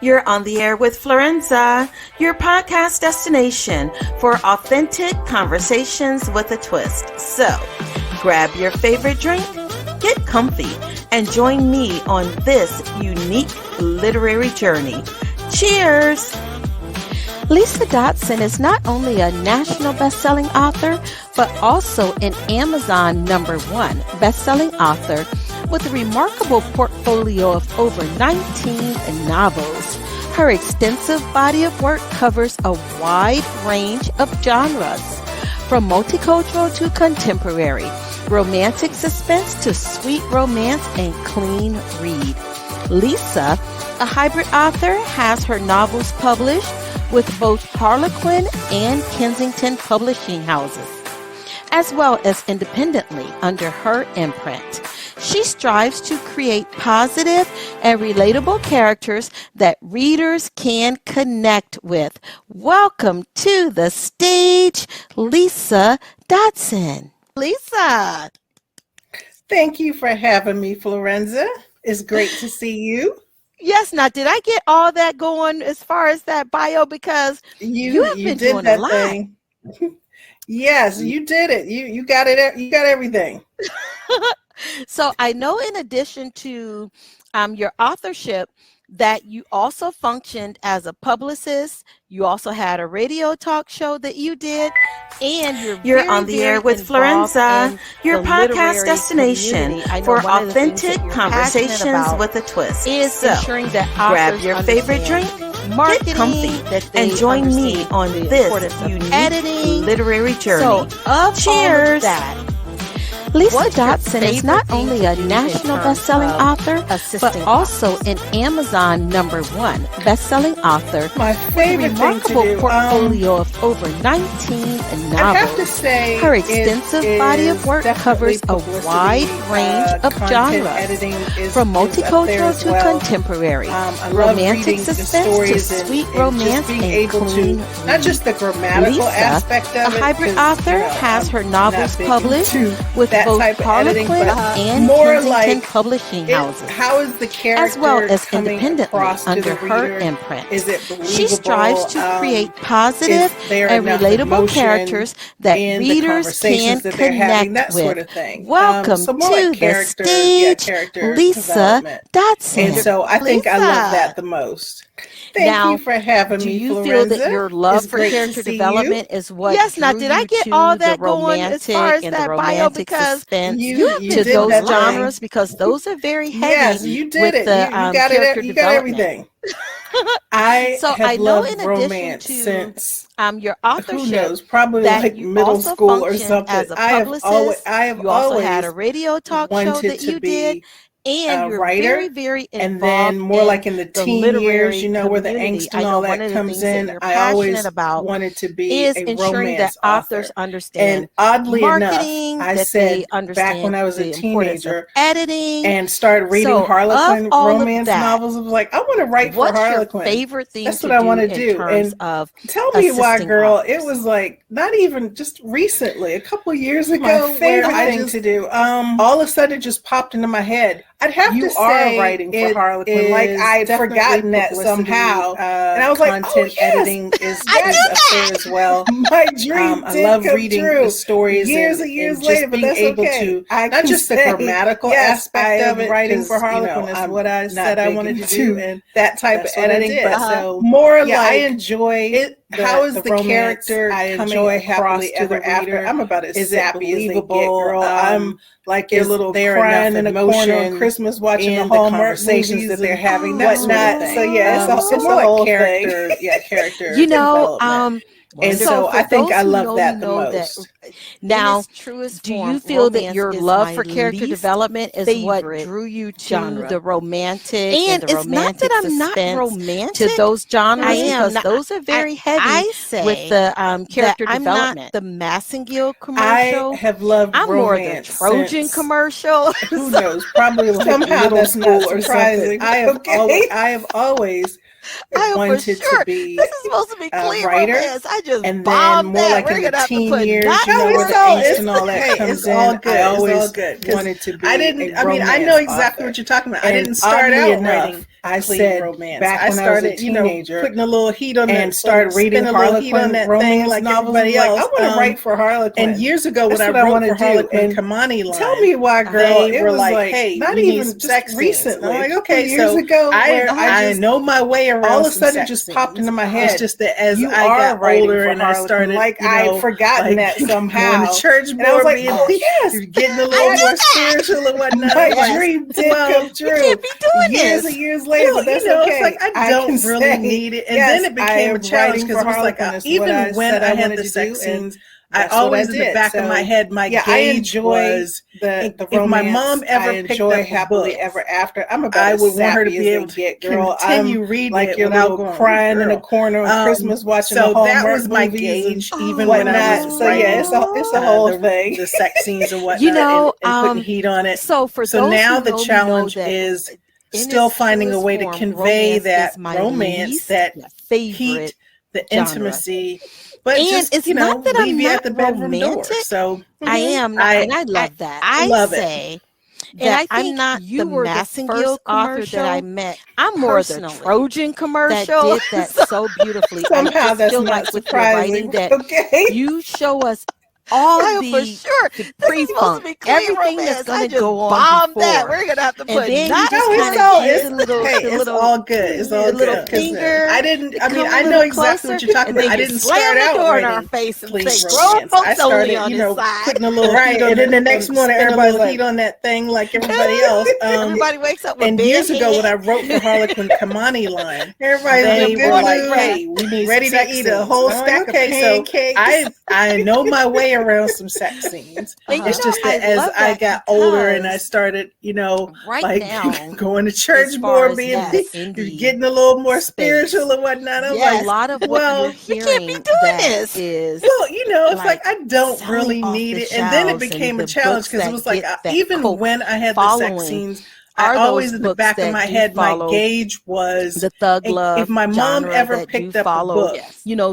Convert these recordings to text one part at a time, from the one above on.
You're on the air with Florenza, your podcast destination for authentic conversations with a twist. So, grab your favorite drink, get comfy, and join me on this unique literary journey. Cheers! Lisa Dodson is not only a national best-selling author, but also an Amazon #1 best-selling author with a remarkable portfolio of over 19 novels. Her extensive body of work covers a wide range of genres, from multicultural to contemporary, romantic suspense to sweet romance and clean read. Lisa, a hybrid author, has her novels published with both Harlequin and Kensington publishing houses, as well as independently under her imprint. She strives to create positive and relatable characters that readers can connect with. Welcome to the stage, Lisa Dodson. Lisa. Thank you for having me, Florenza. It's great to see you. Yes. Now, did I get all that going as far as that bio? Because you have been doing a lot. Thing. Yes, you did it. You got it. You got everything. So I know, in addition to your authorship, that you also functioned as a publicist. You also had a radio talk show that you did, and you're on the air with Florenza, your podcast destination for authentic conversations with a twist. Is ensuring that grab your favorite drink, get comfy, and join me on this unique editing literary journey. So, cheers! Lisa Dodson is not only a national best-selling author, but also an Amazon #1 best-selling author. My favorite remarkable thing to do, portfolio of over 19 novels. I have to say, her extensive body of work covers a wide range of genres, from multicultural to contemporary, romantic suspense to sweet romance and clean read. Not just the grammatical Lisa, aspect of a it, hybrid author, has her novels published with both type of Harlequin and more Kensington like publishing houses, how is the character as well as coming independently across to under the her reader? imprint. Is it believable? She strives to create positive and relatable characters that readers can connect that with. Sort of thing. Welcome so to like the stage, Lisa Dodson. And so I think I love that the most. Thank you for having me, Do you Florenza. feel that your love for character development is what now did I get all that going as far as that bio? Because you have to those genres, because those are very heavy. Yes, you did with it. The, you got it. You got everything. I know in addition to since your authorship, who knows, probably that like you middle also school or something. As a publicist, I have you also always had a radio talk show that you did. And you're writer, very, very involved. And then more like in the teen years, you know, where the angst and all that comes in. I always wanted to be a ensuring that authors understand. And oddly enough, I said back when I was a teenager, editing, and started reading Harlequin romance novels, I was like, I want to write for Harlequin. What's your favorite thing? That's what I want to do. And tell me why, girl. It was like not even just recently, a couple of years ago. My favorite thing to do. All of a sudden, it just popped into my head. I'd have to say writing for Harlequin. Like I'd forgotten that somehow, and I was like, "Oh yes, editing is a thing as well." My dream I love reading the stories years and years later, but that's able okay. to not just the grammatical aspect of it. Writing for Harlequin is what I said I wanted to do, and that type of editing. But so more like I enjoy it. How is the character? I enjoy happily ever after. I'm about as sappy as they get, girl. I'm like your little crying in the corner on Christmas watching the Hallmark conversations that they're having, whatnot. So yeah, it's more like character. Character. You know, and so I think I love that the most. Now, do you feel that your love for character development is what drew you to the romantic and the romantic suspense to those genres? Because those are very heavy with the character development. I'm not the Massengill commercial. I have loved I'm more the Trojan commercial. Who knows? Probably like somehow middle school or something. I have always wanted to be this is supposed to be clear writer, I just and then more like in the teen years, you know, where the angst and all that comes in. I always wanted to be. I know exactly what you're talking about. I didn't start out writing I said romance. Back when I started, was a teenager, putting a little heat on and started reading Harlequin romance like everybody else. I want to write for Harlequin. And years ago, when I wrote for Harlequin Kamani line, tell me why, girl, they were like, "Hey, not even just recently." I'm like, "Okay, years ago, I know my way around." All of a sudden, just popped into my head. It's just that as I got older and I started, like I'd forgotten that somehow. Going to church more, I was like, "Oh yes, getting a little more spiritual and whatnot." My dream did come true. You can't be doing years and years later, but that's okay. It's like I don't really need it, and then it became a challenge because it was like even when I had the sex scenes, I always in the back of my head, my gauge was the romance. If my mom ever picked up Happily Ever After, I would want her to be able to continue reading like your little crying in a corner on Christmas watching the Hallmark movies. So that was my gauge, even when I was writing. So it's a whole thing. The sex scenes and whatnot, and putting heat on it. So now the challenge is still finding a way to convey that romance, that heat, the intimacy. But and just, it's not that I'm not romantic. So I am, and I love that. I love it. And I think I'm not you the Massengill author that I met. I'm more the Trojan commercial that did that so beautifully. Somehow that's feel not like with your writing that you show us all the for sure. Pre-funk, everything that's going to go on bomb before. That we're going to have to put. It's all good. It's all good. Finger. I know exactly what you're talking about. I didn't start out door in our face and say, "Grown folks only on this side." Putting a little heat on, and then the next morning everybody's like, heat on that thing like everybody else. Everybody wakes up with and years ago when I wrote the Harlequin Kamani line, everybody were like, "Hey, we need ready to eat a whole stack of pancakes." I know my way around some sex scenes. It's just that as I got older and I started, like going to church more, getting a little more spiritual and whatnot. I'm like, a lot of what you're hearing, we can't be doing this. Is it's like I don't really need it, and then it became a challenge because it was like even when I had the sex scenes. I always in the back of my head, my gauge was the thug love. If my mom ever picked up a book,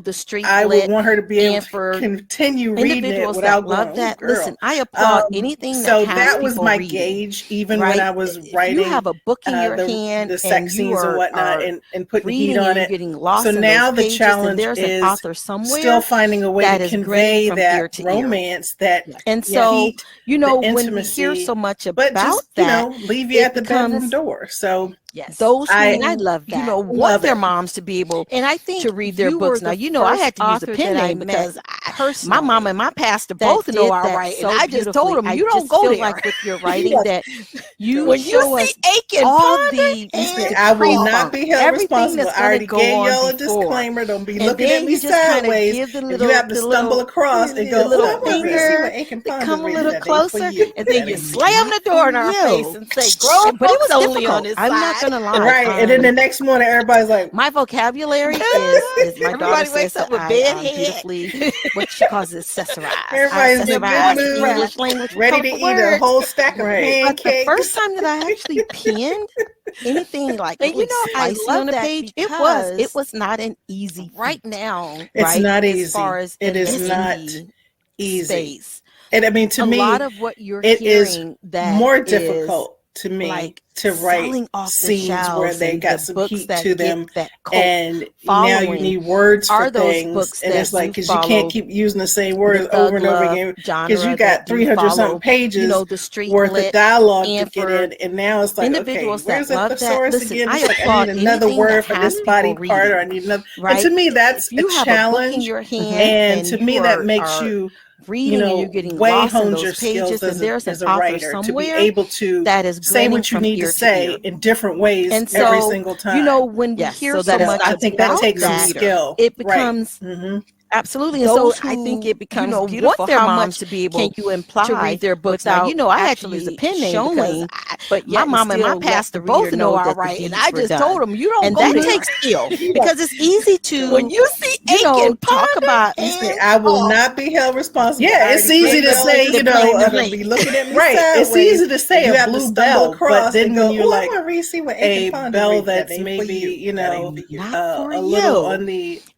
the street, I would want her to be able to continue reading it without going, that. Listen, I applaud anything so that has that was my reading, gauge, even when I was writing. You have a book in your hand, the sex scenes and whatnot, and putting heat on it. Getting lost so in now those the challenge is is author somewhere still finding a way to convey that romance, that and so intimacy, when we hear so much about that, leave you at the bedroom door. So those who I love that, want their moms to be able, and I think to read their books. Now, I had to use a pen name because my mom and my pastor both know I write, and I just told them, you don't go there. Like with your writing, that you when you see Aiken all the I will not be held responsible. I already gave y'all a disclaimer. Don't be looking at me sideways. You have to stumble across and go, little finger, come a little closer, and then you slam the door in our face and say, "Grown folks only on this side." I'm not gonna lie. Right, and then the next morning, everybody's like, my vocabulary is my everybody wakes up with bad head. Beautifully, what she calls it, accessorize. Everybody's in English language, ready to eat a whole stack of pancakes. But the first time that I actually penned anything like I love on a page, it was not an easy. Right now, it's not easy. As far as it is not easy. Space. And I mean, to me, a lot of what you're it is hearing that more difficult to me like to write scenes where they got some heat to them, and now you need words for things, and it's like because you can't keep using the same words over and over again because you got 300 something pages worth of dialogue to get in, and now it's like, okay, where's the thesaurus again? It's like I need another word for this body part, or I need another. And to me, that's a challenge, and to me that makes you reading and you're getting way lost in honed your those pages, skills and there's as an a author writer somewhere to be able to that is say what you need to say in different ways and so, every single time. When we hear so much, I think that takes some skill. It becomes absolutely, and so I think it becomes beautiful. Want their moms to be able to read their books. Now, I had to use a pen name because, but my mom and my pastor both know I write, and I just told them you don't. And that takes skill because it's easy to when you see Aiken talk about. I will not be held responsible. Yeah, it's easy to say, be looking at me right. It's easy to say a blue bell, but then when you like a bell that's maybe a little on the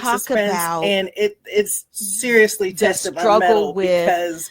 talk about and it's seriously the tested struggle my mettle with because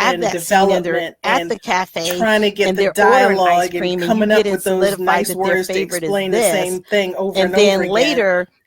have that scene and they're at the cafe trying to get and the they're ordering dialogue ice cream and coming up with those solidified nice that their words to favorite explain is the this. same thing over And and over then again. later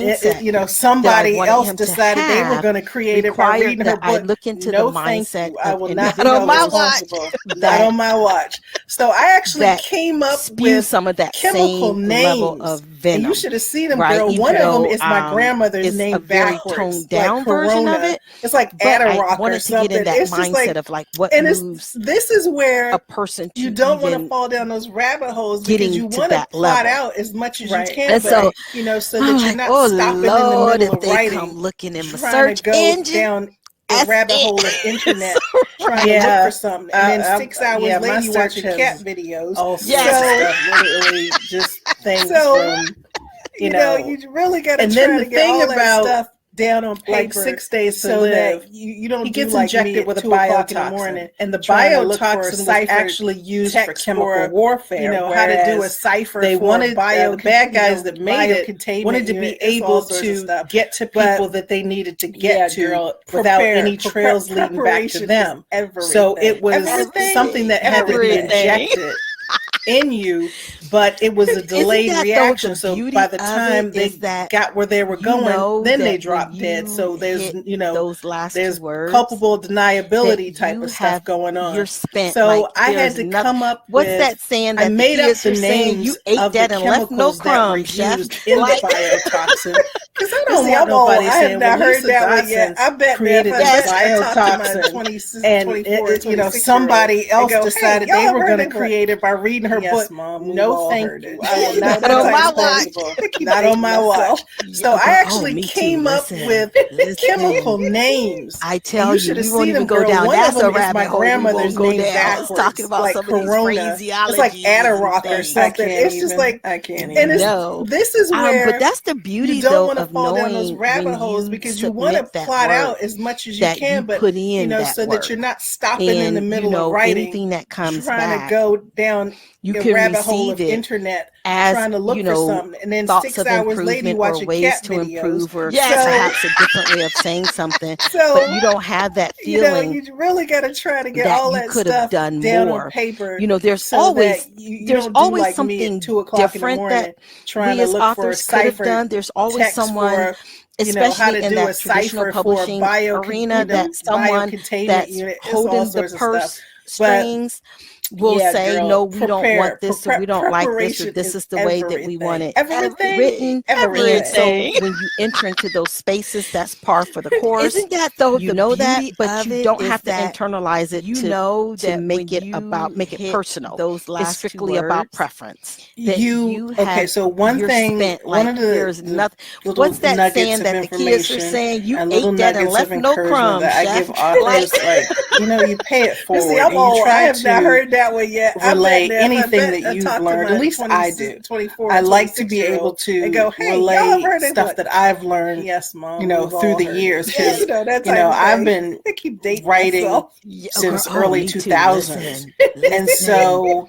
mindset. Somebody else decided they were going to create it by reading her book. I look into the mindset. I will not on my watch. Not on my watch. So I actually came up with some of that chemical same names. level of venom. And you should have seen them, girl. Even one of them is my grandmother's name backwards. Very toned down version of it. It's like Adderall or something. To get in that mindset of like what moves. This is where a person to you don't want to even fall down those rabbit holes getting because you to want to that plot level. out as much as you can, And but so, so I'm that you're like, not oh stopping Lord, in the middle if of they writing, come looking in my trying to search go engine, down a that's rabbit it. hole of internet, trying to look for something, and then 6 hours later you watching cat videos. All sorts of stuff, literally just things from you really got to try to get all that stuff down on paper, like 6 days to so live. that you don't he do gets like injected me at with a 2 o'clock biotoxin, in the morning, and the biotoxin biotoxin was actually used for chemical warfare. How to do a cipher. They for wanted the bad guys that made it wanted to be able to get to people that they needed to get to without any trails leading back to them. So it was something that had to be injected in you, but it was a delayed reaction. So by the time they got where they were going, then they dropped dead. So there's those last there's two words, culpable deniability type of stuff going on. You're spent. So like, I had to come up what's with that saying that I made the up kids the are saying names you ate of that the and left no chemicals that were crumbs, chef. used in the biotoxin. Because I don't want I'm old. nobody I have saying, not well, heard Lisa that one Dodson yet. I bet created that this biotoxin, and somebody else decided they were going to create it by reading her book. Mom, no, thank you. I will not Not on my watch. Not on my watch. So I actually me too. came up with chemical names. I tell you, we seen won't even them, go girl. down. One That's of them a is rabbit my hole. grandmother's We won't name go down. backwards, It's talking about like some Corona. of these phraseologies. It's like Adderall or something. It's just like I can't and even. No. This is where but that's the beauty, you don't though, want to of fall down those knowing rabbit when holes you because you want to submit that plot work, out as much as you that can, you but put in that so work. that you're not stopping And in the middle of writing, anything that comes trying back, to go down you a can rabbit hole of receive it internet, as, trying to look for something, and then thoughts 6 of hours later you improvement watching or ways cat to videos. improve, or perhaps a different way of saying something. But you don't have that feeling. You really got to try to get that all you that could stuff have done down more on paper. There's so always there's always like something at 2 o'clock different in the morning, that trying we to as look for a authors could have cipher done. There's always someone, for, especially how to in do that a traditional cipher publishing for arena, that someone that's unit, holding the purse strings will say, girl, no, we don't want this, or we don't like this, or this is the way that we want it written. And so when you enter into those spaces, that's par for the course. Isn't that though? You know that, but you don't have to internalize it. You know to make it about, make it personal. Those last it's strictly about preference. So one thing, one of there's nothing. What's that saying that the kids are saying? You ate that and left no crumbs. That I give authors, like you pay it forward. See, I'm old. I have not heard that one yet. Relay anything that you've learned. At least I do. I like to be able to relay stuff that I've learned. Yes, Mom. Through the years, because I've been writing since early 2000s, and so.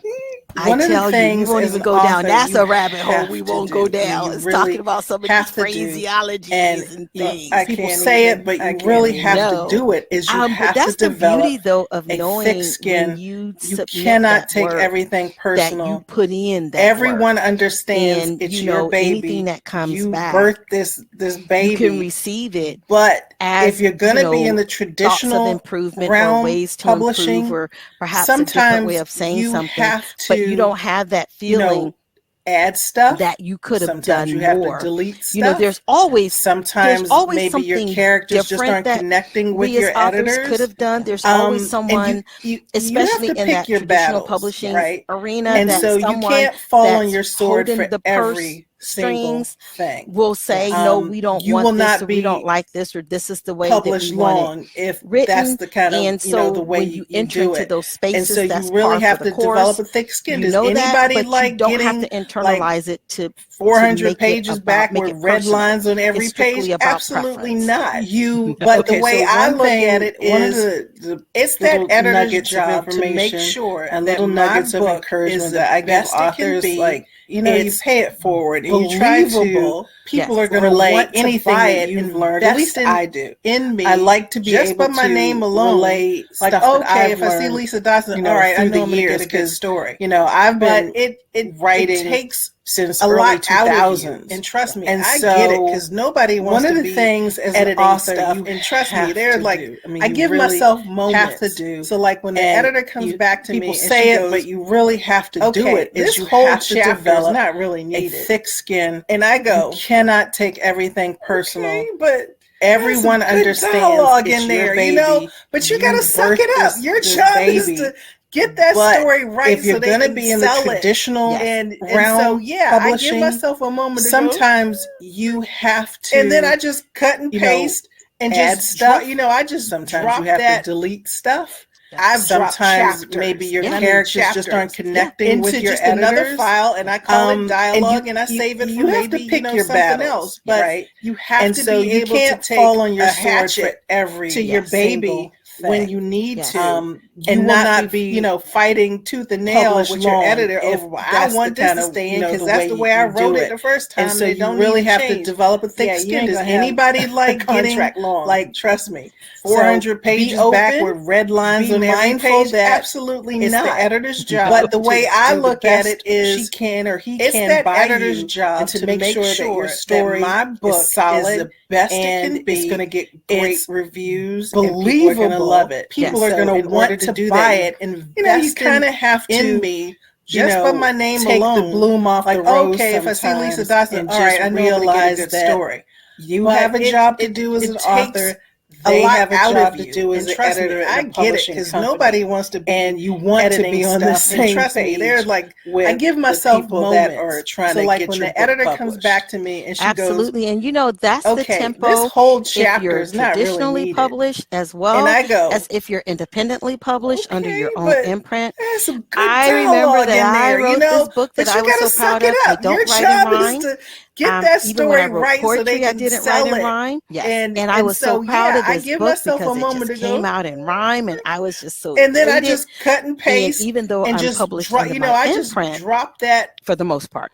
One of the things we won't even go down. That's a rabbit hole we won't go down. It's talking about some of these phraseologies and things. People say it, but you really have to do it. Is you have to develop the beauty, though, of knowing thick skin. When you cannot take everything personal. That you put in that everyone work. Understands and, it's your baby. Anything that comes you back, birthed this baby. You can receive it, but as, if you're going to be in the traditional of improvement realm, or ways to publishing, improve, or perhaps sometimes a different way of saying something, but you don't have that feeling. Add stuff that you could have sometimes done you have more. To delete stuff. There's always maybe your characters just aren't connecting with your editors. Could have done. There's always someone, especially in that traditional publishing arena, and that so you can't fall on your sword for the every strings thing. Will say no, we don't want this, or we don't like this, or this is the way that we want it if written. That's the kind of and so the way when you enter into those spaces, and so that's you really have to course. Develop a thick skin. You Does know anybody that, but like you don't getting have to internalize it to 400 pages back with red lines on every page? Absolutely not. But the way I look at it is, it's that editor's job to make sure and little nuggets of encouragement that I give authors, like you pay it forward and you try to. People are going to relay anything that you've learned. At least I do. In me, I like to be just able by my to name alone. Relay like, stuff okay, if I see Lisa Dodson, all right, I know I'm going to get a good story. I've been writing. It takes since a early lot 2000s, and trust me, and I so get it because nobody wants one of to the be things as editing an author, stuff. You and trust me, they're like, I give really myself moments have to do. So like when the editor comes back to me, people say it, but you really have to do it. This you whole have to chapter develop is not really needed. A thick skin, and I go, you cannot take everything personal. Okay, but everyone understands dialogue in there, baby. But you got to suck it up. Your job is to get that story right. If you're going to be in the traditional and realm, publishing, I give myself a moment to sometimes you have to. And then I just cut and paste and add just stuff. I just sometimes you have to delete stuff. Sometimes maybe your characters just aren't connecting with your just editors. Another file, and I call it dialogue, and I save it for maybe to pick your something battles, else. But you have to be able to take fall on your a sword hatchet for every to your baby when you need to, and not be fighting tooth and nail with your editor over. I want this to stay in because that's the way I wrote it the first time. And so you really have to develop a thick skin. Does anybody like getting trust me, 400 pages back with red lines on every page? Absolutely not. It's the editor's job. But the way I look at it is, she can or he it's can that buy editor's you job to make sure that your story my book is solid, is the best and it can be. It's going to get great reviews. Believable. And people are going to love it. People are going to want to do buy that. it. And you kind of have to in me. Just by my name take alone, the bloom off the rose. Okay, if I see Lisa Dodson, all right, I realize that story. You have a job to do as an author. They have a job to do as an editor. I get it because nobody wants to be, and you want to be on the same page. They're like, I give myself people moments that are trying to like get when your the editor book comes published. back to me and she Absolutely, goes, and that's the tempo. This whole chapter if you're is not traditionally really published as well, and I go, as if you're independently published under your own imprint. There's some good I remember that I wrote this book that but I was so proud of. I don't write in rhyme. Get that even when I story wrote right poetry, so they can I didn't sell write in it. rhyme. Yes. And I was so proud of I this give book myself because a moment it just to go. came out in rhyme, and I was just so And then I elated. just cut and paste. And even though and I'm just published under my I imprint, just dropped that for the most part.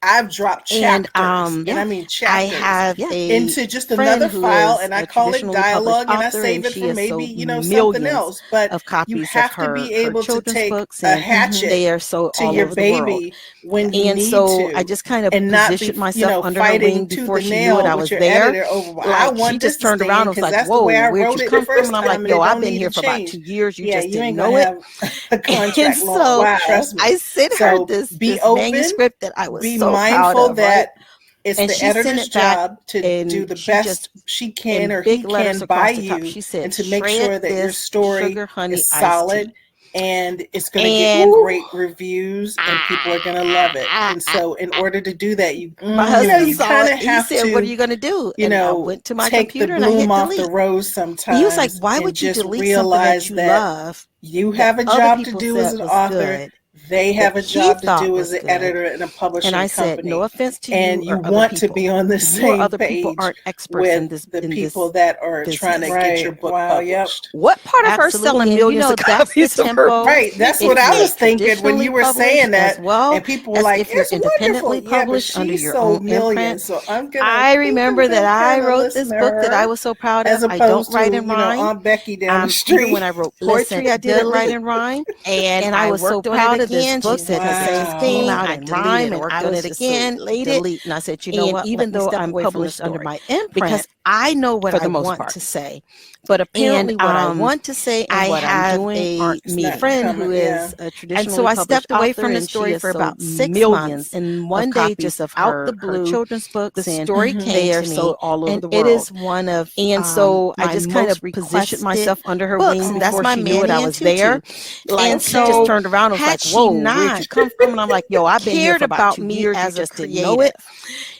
I've dropped chapters, and I mean chapters. I have into just another file, and I call it dialogue, and I save it for maybe something else. But of copies you have of her, to be able to take books a hatchet they are so to all your over the world. baby when you and need so to, I just kind of and not positioned be, myself under her fighting wing tooth before and she knew nail what I with was your there. editor over, Like, I want she just this to turned stay around in and was 'cause like, that's the "Whoa, way I where'd wrote you it come the from?" first And I'm time, like, and "Yo, it I've don't been need here to for about change. 2 years. You Yeah, just you didn't ain't know gonna it." have a contract And long. so Wow, trust me. I sent So her this open, manuscript that I was be so proud mindful of, that right? it's And the she sent editor's it back, job to and do the she best just, she can in or he big letters can by across the top, you, she said, and to make "Shred sure that your this story sugar honey is iced solid tea." and it's going to get And great reviews and people are going to love it. And so in order to do that, my husband you saw kind it. of He have said, to, "What are you going to do?" And I went to my take computer the and I hit bloom off delete. the rose sometimes. And he was like, "Why and would you just delete something that realize you that love? you have a other job to people do said as an was author. good, They have a that he job to thought do was as an good." editor in a publishing And I company. said, "No offense to and you you or other want to people. be on the You or same other page people aren't experts in with this the in people this that are trying to business." get your book published. What part of her selling millions of copies of her book? Right, that's what I was thinking when you were saying that. As well, and people were like, if you're "It's independently wonderful." Yeah, but published under she your sold own millions, imprint. so I'm gonna. I remember that I kinda wrote listen this to book that I her, was so proud as of. I don't opposed write to in rhyme. Aunt Becky down the street. Even when I wrote poetry, I didn't write in rhyme. And I was so proud of this book. She said the same thing. Came out in rhyme, and I was again, delete. And I said, "You know what? Even though I'm published under my imprint, because I know what I want to say, but apparently what I want to say and what I'm doing aren't meeting." Friend who is a traditionally, and so I stepped away from the story for about 6 months, and one day, just out the blue, children's books, the story came to me, so all over the world. It is one of, and so I just kind of positioned myself under her wings, and that's my knew what I was there. And so she just turned around and was like, "Whoa, where'd you come from?" And I'm like, "Yo, I've been here for about 2 years. You just didn't know it."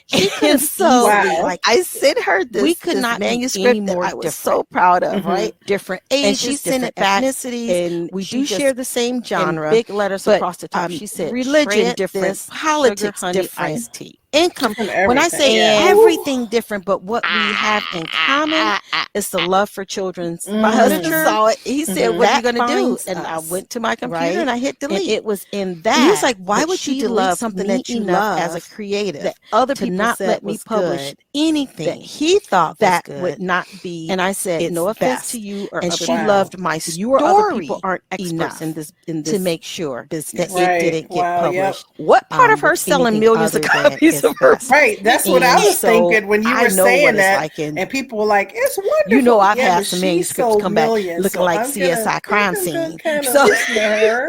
She could so like I sent her this. We could not manuscript that I was so proud of, right? Different ages, and she sent it back. Ethnicities, and we do share the same genre. Big letters across the top. She said religion different, politics different, iced tea. Income. When I say everything different, but what we have in common is the love for children. My husband saw it. He said, "What are you going to do?" And I went to my computer and I hit delete. And it was in that. And he was like, "Why would you delete something that you love as a creative that other people not let me publish anything that he thought that would not be?" And I said, "No offense to you or other people. Loved my story. You or other people aren't experts in this to make sure that it didn't get published." What part of her selling millions of copies of her? Right, that's what I was thinking when you were saying that, and people were like, "It's wonderful." You know, I've had some manuscripts come back looking like CSI crime scene. So her,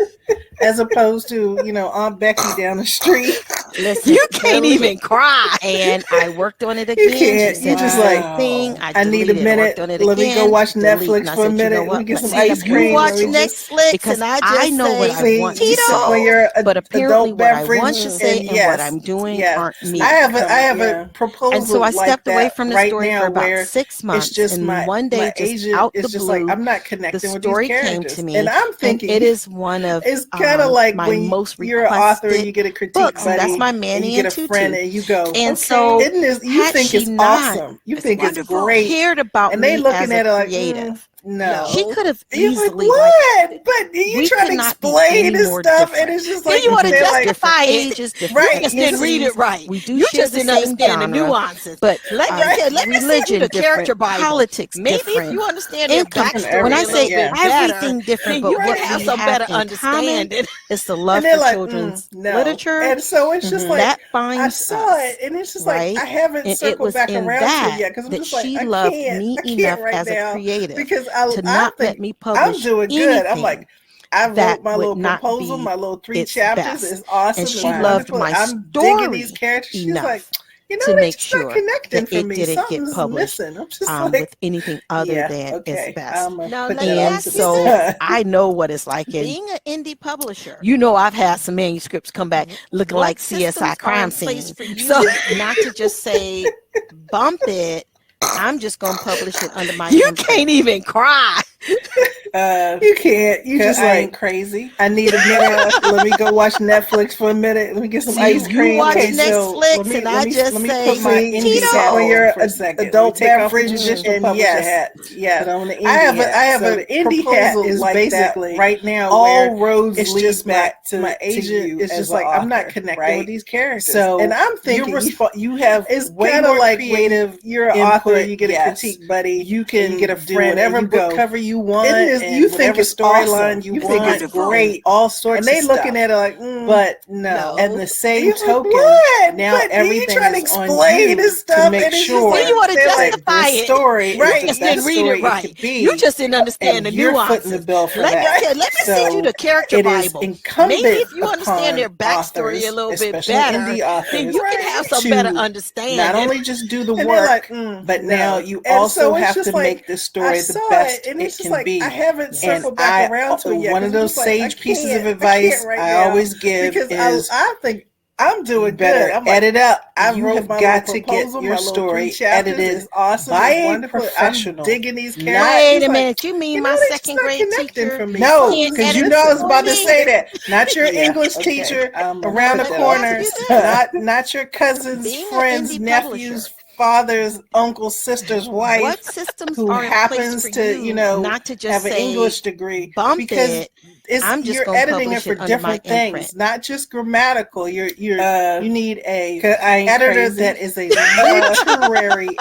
as opposed to Aunt Becky down the street. Listen, you can't even cry. And I worked on it again. You can't. She You just like, thing. I need a minute. Let me go watch Netflix for a minute. Let me get some ice cream. You watch Netflix, because and I know what I want to say. When you're but apparently adult what I beverage want to say and what I'm doing aren't me. I have a proposal. And so I stepped away from the right story now for about where 6 months. It's just and one day, just agent, out the it's just blue, like I'm not connecting the with story these came characters. to me, and I'm thinking it is one of it's kind of like my when most you're an author and you get a critique books, buddy, and that's my Manny and you get a Tutu. friend and you go, and so isn't this, you think it's awesome, you think it's great, cared about and they me looking as at a it like creative. no. She could have You're easily like, what? But you we trying could to not be explain any this more stuff, different. and it's just Then like you want to they're like, justify ages, different right? Just didn't read it right. We do You share just the didn't same understand the genre, nuances. but let me send you the character Bible. Politics Maybe different. if you understand their backstory When I a say little bit better, everything different, then but you what would have we some have better in common understanding. is the love and they're for like, children's no. literature. And so it's just like that binds I saw us, it, and it's just right? like I haven't And circled back in around that, to it yet because I'm that just like she I loved can't, me I can't enough right as now a creative because to not let me publish I'm doing good. I'm anything like, I that wrote my would little not proposal, be my little 3 its chapters. best. It's awesome. And she it's loved wonderful. my I'm digging these story characters. She's enough like, you know, to they're make just not sure connecting that for it me. didn't get Something's published missing. I'm just with like, anything other than its best. Now, put let that me on And ask to you so this. I know what it's like. And Being an indie publisher, you know, I've had some manuscripts come back looking what like systems CSI are crime in place scene. for you So not to just say bump it? I'm just gonna publish it under my You imprint. can't even cry. You can't. You just like crazy. I need a minute. Let me go watch Netflix for a minute. Let me get some ice cream. You watch Okay, Netflix, so and I just let me say, put my indie hat Tito. on your for a second. adult Let me take off the beverage traditional and publisher hat. yes. Put on the indie I have hat. an indie hat is like basically that right now. all roads it's lead just back to my agent. you It's as just an like I'm not author, connecting right? with these characters. So and I'm thinking you have it's way kind of more like creative when you're an input, author, you get a yes, critique buddy. You can get a do friend, whatever and you book go, cover you want. you think it's storyline awesome. you think want. it's great. All sorts And they of looking stuff. at it like, But no. And the same You're like, token, what? now But everything you trying to is on explain you this stuff, to make and it's just sure like, you want to they're like, justify this it. story Right. is Just the didn't best read story it right. it could be. You just didn't understand And the you're nuances. footing the bill for let that. me send you the character it is Bible. incumbent Maybe if you understand their upon backstory authors, a little bit especially better, indie authors, then you can have some to better understanding. not only just do the And they're work, like, but no. now you And also so it's have just to like, make this story I the saw best it, and it's it just can like be. I haven't And circled back around to it yet. one of 'cause those it's just like, sage pieces of I advice can't right I now always give because is I think I'm doing better good. I'm edit up. I You wrote have my got little to get proposal, your my little story 3 chapters. edited It's awesome. by it's a wonderful. professional. I'm digging these Not- characters. Wait It's a like, minute. You mean you my know, they're just second not grade connecting teacher? for me. No, Can't because you edit know I was for about to me? say that. Not your Yeah, English okay. teacher I'm gonna around the put that corner. on to you. Not your cousin's Being an friend's indie nephew's publisher. father's uncle's sister's wife What systems who are in place happens for to, you not to just have an say English degree bump because it? I'm just you're editing it for different things, imprint. not just grammatical. You need a editor editor that is a literary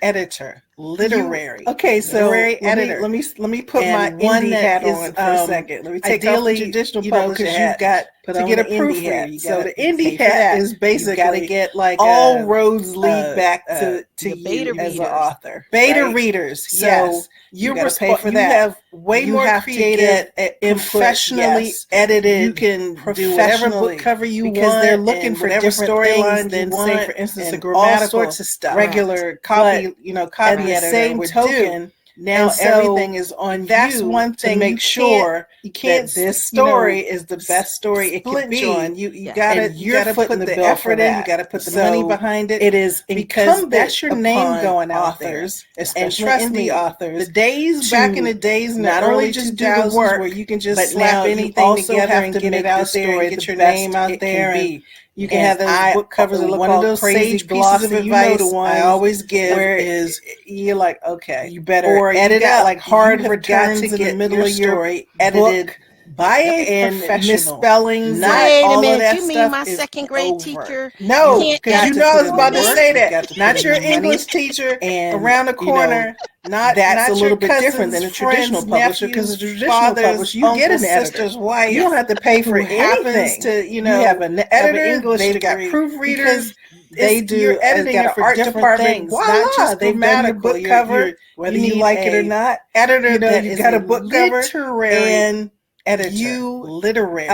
editor. Literary. Okay, so literary editor. let me put And my one indie that hat is, on for a second. Let me take off ideally, the traditional you know, publisher because hat. you've got Put to on get a the indie proofreader. hat. You So gotta the indie pay for hat that. is basically you got to get like all roads lead back to your you beta as an readers. author. Beta right? readers. So Yes. you gotta pay for you that. have way You more have creative to get input, professionally yes. edited. You can do whatever book cover you want they're looking and for whatever different storyline things than want, say, for instance, a and grammatical, all sorts of stuff. regular copy, copy at the editor same would token, do. Now and so everything is on that's you one thing to make you sure you can't that this story is the best story it split could be. on. You gotta put the effort in. You got to put the money behind it. It is because that's your name upon going out authors, there. especially And trust indie me, authors, the days back in the days, not only just do the work, where you can just but slap now you anything also together have and to get make it out the there story and get the your best name out it there. can And be. you can have those book covers that look one of all those crazy, sage pieces of advice I always give where is you're like, okay, you better or edit you got up. like hard You have returns got to in the get middle your of your story edited book by a and professional. misspellings. Not Wait a all of minute. that You mean stuff my is second grade over. teacher? No, can't because you edit know I was for about to me? say You got that. to Not put your in the money. English teacher And, around the corner. Not that's not a your little bit different than a cousin's traditional friend's publisher, because a nephew's traditional father's publisher, you get an uncle's editor. sister's wife. You don't have to pay for who happens anything. to You have an editor, English they've got degree, proofreaders. because they do You're editing got it an for art different department, things. voila, Not just they've done your grammatical. book cover, whether you you need like it or a not. editor You know, that you is got a a book cover, literary and editor, literary,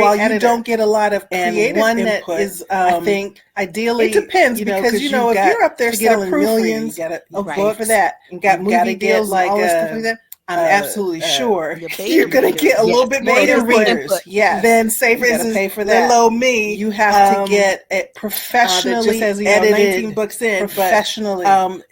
while you don't get a lot of creative one input, that is, I think, ideally, it depends because if you're up there selling millions of books for that, and got movie deals like all this stuff like that, I'm absolutely sure you're going to get a little bit more readers. Yes. Then, say for instance, pay for that. Below me, you have to get it professionally edited, 19 books in, professionally,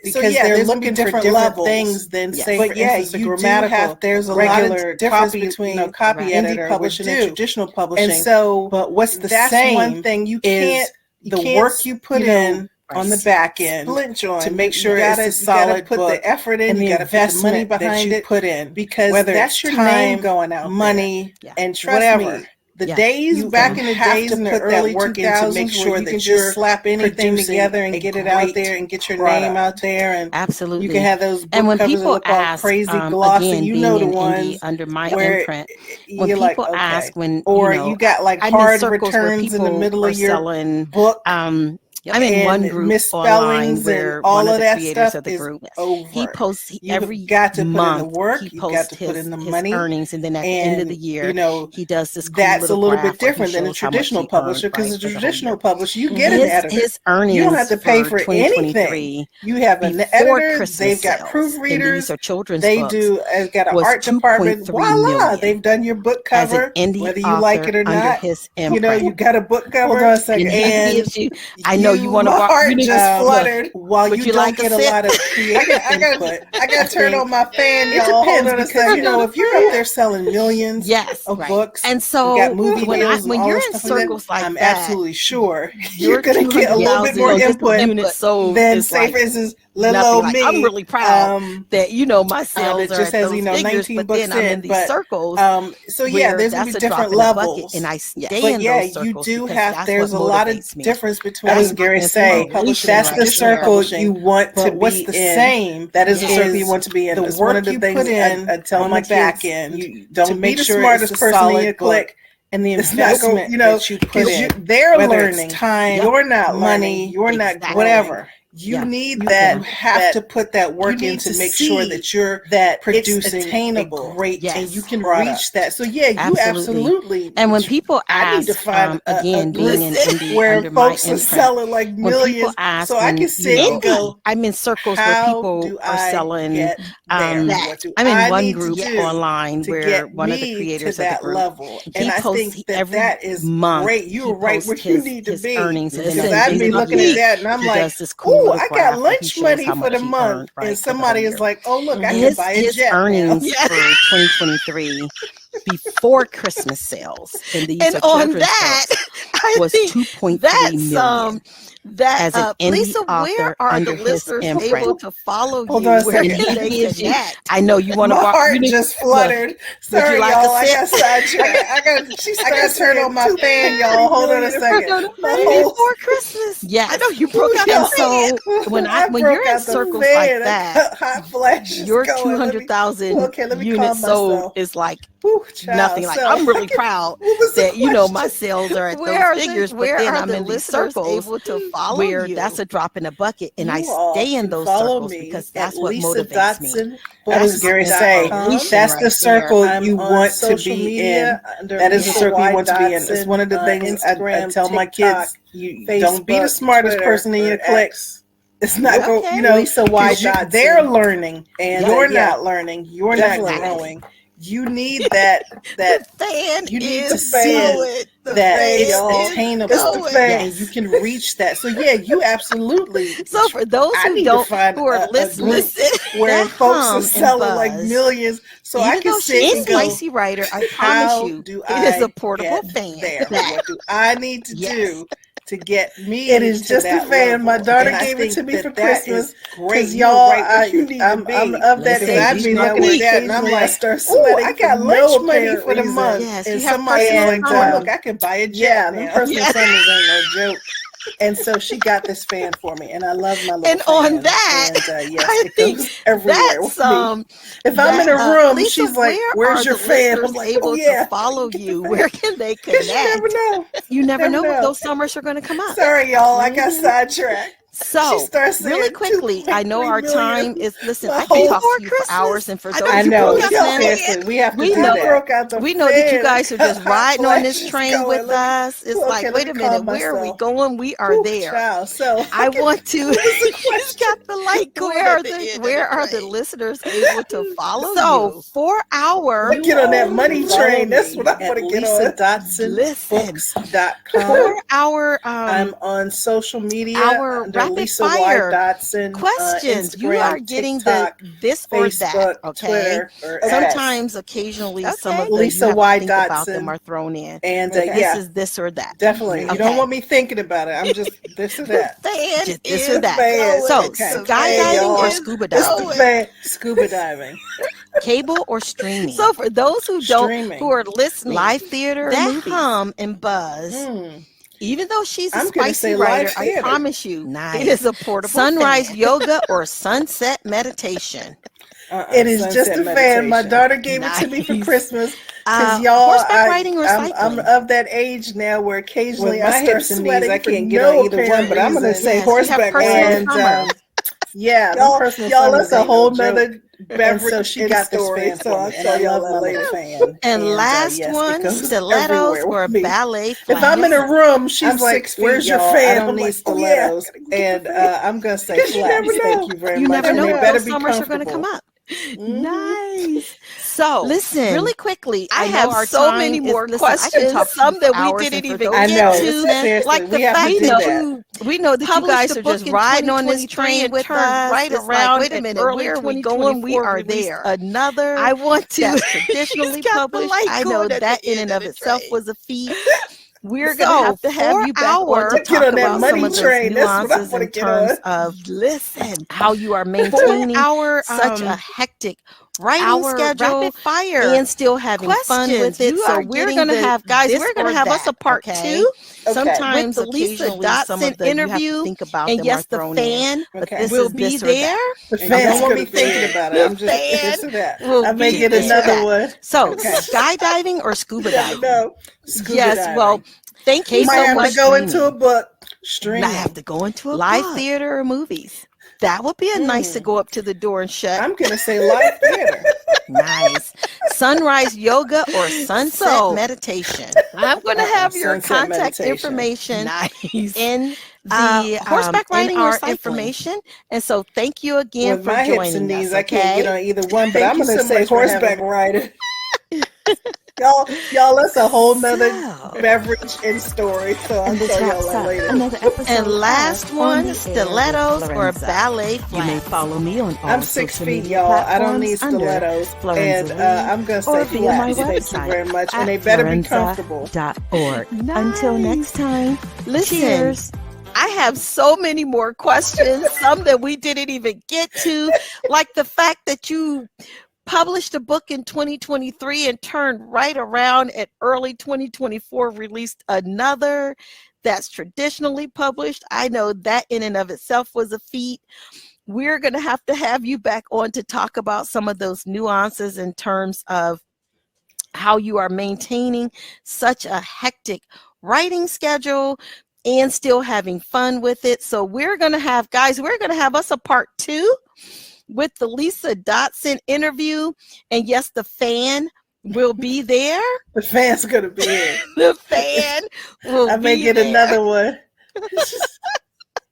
because they're looking for different things than say for instance, a grammatical. There's a regular difference between copy editor publishing and traditional publishing. And so, but what's the same? One thing you can't. The work you put in on the back end to make sure it's a solid book, the effort in, and the investment behind it put in, because whether that's your name going out, money, and trust me, the days back in the days in the early 2000s to make sure that you slap anything together and get it out there and get your name out there, and absolutely you can have those book and when covers people that look all ask, crazy glossy, again, you know the ones indie under my where imprint, when you're people like, okay. ask when or you know, you got like I'm in hard circles where returns in the people middle are of your selling book. I'm in one group online where all one of of the that creators stuff of the is group, over. he posts every got to month, put in the work, he you posts got to put in the money, earnings, and then at the end of the year, you know, he does this cool that's a little graph bit different where than he a shows how much traditional he publisher, earned, because right, a for the whole traditional year. publisher, you get an editor. His earnings you don't have to pay for 2023 anything. You have an before editor, Christmas they've got sales, and proofreaders, these are children's they books, do, got an was art department, 2.3 voila, million they've done your book as an cover, indie whether you like author it or under not. his You know, imprint. you got a book cover. Hold on a second. And he gives you, I know you want to my walk. heart You need just to fluttered. While would you you don't like a get a sip? lot of creative input, I got to turn on my fan, y'all. Hold on a second. You know, if you're up there selling millions of books, and so you got movie when deals when and all you're this in stuff like circles like I'm that, absolutely sure you're going to get a little bit more input sold than, is say, like for instance, little me. I'm really proud that, you know, my sales it are just at has, those you know, figures, 19 but books then I'm in these circles. So yeah, there's going to be different levels. And I stay but in yeah, those circles, you do because have, that's there's a what lot of motivates me. difference between, as Gary say, that's the circle you want to be in. Same. That is the circle you want to be in. The work you put in, I tell my back end, you don't be the smartest person in your clique. And the investment, you know, that you put in, they're learning time. You're not money. You're not whatever. You need that. You have to put that work in to make sure that you're producing attainable, great, and you can reach that. So yeah, you absolutely. And when people ask, I need to find again, being an indie where under folks my are selling like millions, when people ask, so I can sit and go. I'm in circles where people are selling. I'm in one group online where one of the creators of the group, level, and I think every that is month, great. You're right where you need to be. Earnings, because I'd be looking at that and I'm like, oh, I got lunch money for the month, and somebody is like, oh look, I can buy a jet. Earnings for 2023 before Christmas sales, and these are children's books, was 2.3 million. That as an indie Lisa, author where are under the listeners able to follow you? Hold on a Where second. can they connect? I know you want to. My heart just fluttered. Sorry, like y'all. I got sidetracked. I got to turn on my fan, y'all. Hold on a second. Before Christmas. Yes. I know you broke out. And so when you're in circles like that, hot flashes your going. 200,000 units sold is like nothing. Like, I'm really proud that, you know, my sales are at those figures, but then I'm in these circles able to follow where you? that's a drop in a bucket, and I stay in those circles because that's what Lisa motivates Dodson, me. As Gary say, that's the circle you want to be in. That is the circle you want to be in. It's one of the things I tell my kids. You don't be the smartest person in your clique. It's not going, you know, Lisa Dodson. They're learning and you're not learning. You're not growing. You need that fan. You need to see it. That it's attainable. It's the fan. You can reach that. So yeah, you absolutely. So for those who are listening, where folks are selling like millions, so I can sit and go. Spicy Writer, I promise you, it is a portable fan. What do I need to do to get me? It is just a fan. My daughter gave it to me for Christmas. Because y'all, I'm of that. I'd be looking at that and I'm like, oh, I got lunch money for the month. And somebody's like, oh, look, I can buy a jet. Yeah, personal summers ain't no joke. And so she got this fan for me, and I love my little and fan. On that, and, yes, I think goes everywhere that's if I'm in a room, Lisa, she's like, "Where's your fan?" I'm like, able to follow you. Where can they connect? You never know. You never know what those summers are going to come up. Sorry, y'all. I got sidetracked. So, really quickly, I know our time is, listen, I can talk to you for hours, and for those I know, who listen, we have to do that. We know that you guys are just riding on this train with us. It's like, wait a minute, where are we going? We are there. So I want to, got the light going. Where are the listeners able to follow you? For our, get on that money train. That's what I want to get on. Lisa Dodson books.com. For our, I'm on social media. Our rapid Lisa fire Dodson, questions. Instagram, You are getting TikTok, the this or Facebook, that. Okay. Twitter, Sometimes, occasionally, some of the Lisa you have to think Dodson, about them are thrown in. And this is this or that. Definitely. You don't want me thinking about it. I'm just this or that. Just this or that. So skydiving or scuba diving? Scuba diving. Cable or streaming? So for those who who are listening, live theater, that hum and buzz. Even though she's a spicy writer, I promise you, it is a portable sunrise yoga or sunset meditation. It is just a fan. My daughter gave it to me for Christmas. Because y'all, horseback riding or cycling? I'm of that age now where occasionally I start sweating. I can't get on either one, but I'm going to say horseback riding. Y'all, that's a whole nother beverage. So she got the fan, so I'll tell y'all that later. And last one, stilettos or ballet flats. If I'm in a room, she's like, "Where's your fan?" I don't need stilettos, and I'm gonna say flats. Thank you very much. You never know when those summers are gonna come up. Nice. So listen, really quickly, I have so many more questions. Some that we didn't even get to. Like the fact we know that you guys are just riding on this train with us right around. Wait a minute, where are we going? We are there. Another. I want to traditionally published. I know that in and of itself was a feat. We're going to have you back on to talk about some of those nuances in terms of how you are maintaining such a hectic writing schedule, rapid fire, and still having fun with it. So we're going to have, guys, we're going to have us a part 2. Sometimes with the Lisa Dodson interview, think about and yes, the fan will be there. The fan won't be thinking about it. I'm just this or that. I may get another one. So skydiving or scuba diving? No, scuba diving. Well, thank you so much. I have to go into a book. Streaming. I have to go into a live theater or movies. That would be nice to go up to the door and shut. I'm going to say live theater. Nice. Sunrise yoga or sunset meditation. I'm going to have your contact information in the horseback riding or information. And so thank you again for joining us. I can't get on either one, but I'm going to say horseback rider. Y'all, that's a whole nother beverage and story. So I'll tell y'all that later. And last one, stilettos or ballet flats. You may follow me on all I'm 6 feet, y'all. I don't need stilettos. And I'm going to say flats. Thank you very much. And they better be comfortable. .org. Nice. Until next time, cheers. I have so many more questions, some that we didn't even get to, like the fact that you published a book in 2023 and turned right around at early 2024, released another that's traditionally published. I know that in and of itself was a feat. We're going to have you back on to talk about some of those nuances in terms of how you are maintaining such a hectic writing schedule and still having fun with it. So we're going to have, guys, we're going to have us a part 2 with the Lisa Dodson interview. And yes, the fan will be there. The fan's going to be here. The fan will be there. I may get another one.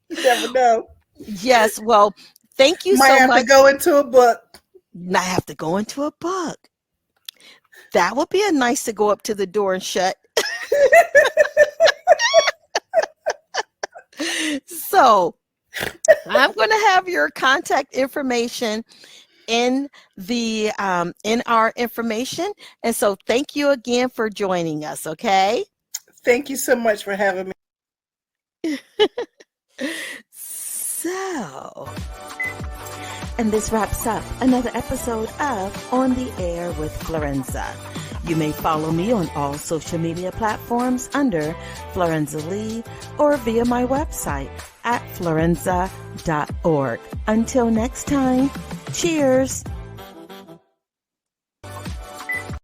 You never know. Yes, well, thank you so much. Might have to go into a book. I have to go into a book. That would be a nice to go up to the door and shut. So I'm going to have your contact information in the in our information. And so thank you again for joining us. Okay. Thank you so much for having me. So, and this wraps up another episode of On the Air with Florenza. You may follow me on all social media platforms under Florenza Lee or via my website at florenza.org. Until next time, cheers.